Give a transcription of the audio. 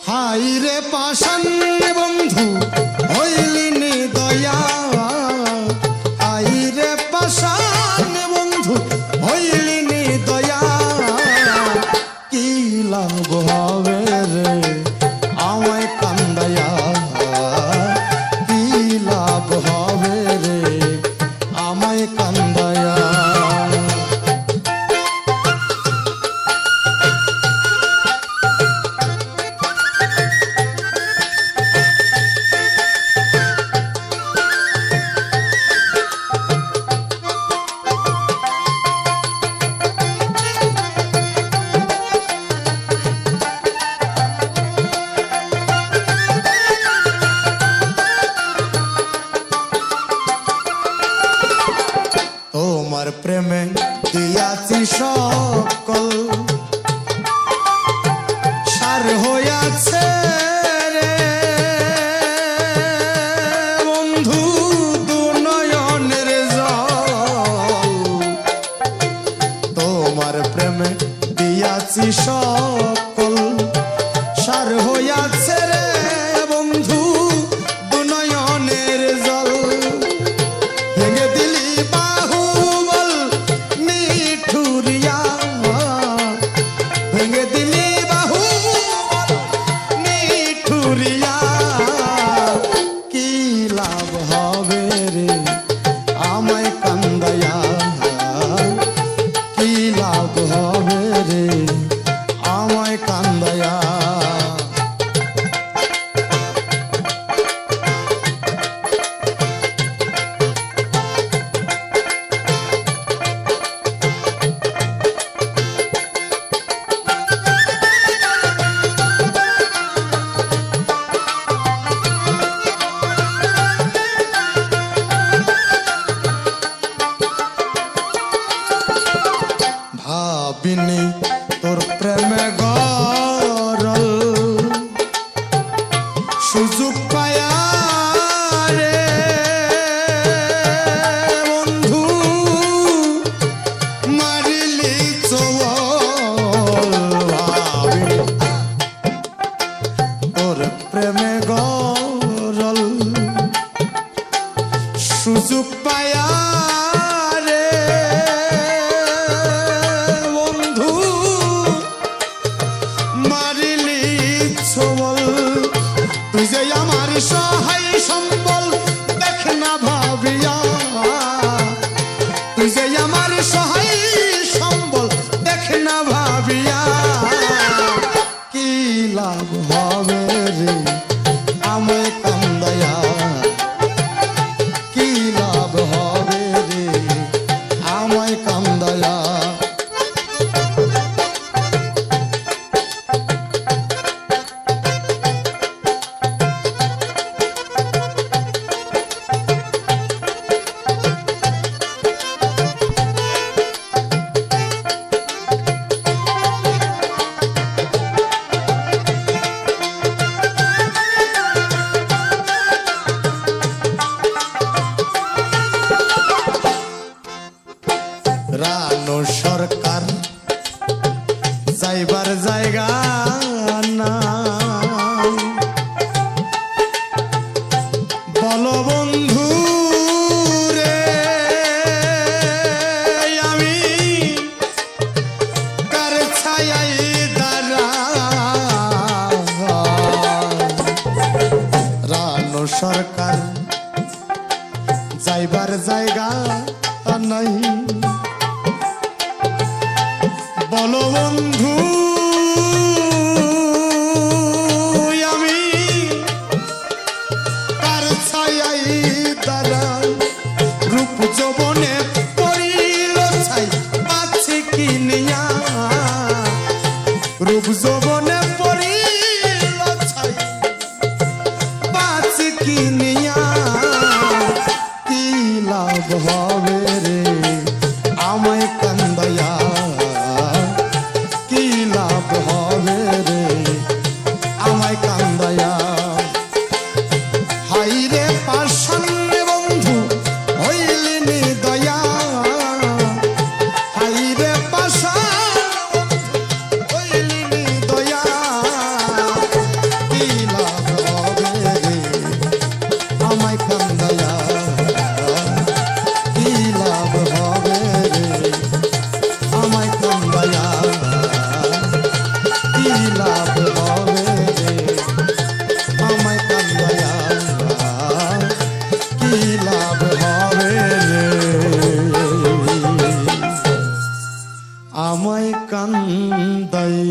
High রে পাষাণ বন্ধু হইলি নি দয়া, হাই রে পাষাণ বন্ধু হইলি নি দয়া, কি লাভ হবে রে আমায় কান্দায়া, কি লাভ হবে রে আমায় কান্দায়া। তোমার প্রেমে দিয়াছি সকল সার হইয়াছে রে বন্ধু দু নয়নের জল, তোমার প্রেমে দিয়াছি সকল সার হইয়াছে রে বন্ধু দু নয়নের জল, ভেঙে দিলি বাহুবল নিঠুরিয়া, ভেঙে দিলি বাহুবল নিঠুরিয়া, কি লাভ হবে রে আমায় কান্দায়া, কি লাভ হবে রে আমায় কান্দায়া। ভাবিনি তোর প্রেমে গরল সুযোগ পায়া রে বন্ধু মারিলি চোল, ভাবিনি তোর প্রেমে গরল সুযোগ পায়া রে বন্ধু মারিলি ছোবল, তুই যে আমার সহায় সম্বল দেখ না ভাবিয়া, তুই যে আমার সহায় সম্বল দেখ না ভাবিয়া, কি লাভ হবে রে আমায় কান্দায়া, কি লাভ হবে রে আমায় কান্দায়া। রানু সরকার যাইবার জায়গা না, বলো বন্ধু রে আমি কার ছায়ায় দাঁড়া, রানু সরকার যাইবার জায়গা নাই, বলো বন্ধু আমি কার ছায়ায় দাঁড়াই, রূপ যৌবনে পড়িল ছাই পাচ্ছে কি নিয়া, রূপ যৌবনে পড়িল ছাই পাচ্ছে কি নিয়া, লাভ হবে রে আমায় কান্দায়া কি লাভ হবে রে আমায় কান্দাইয়া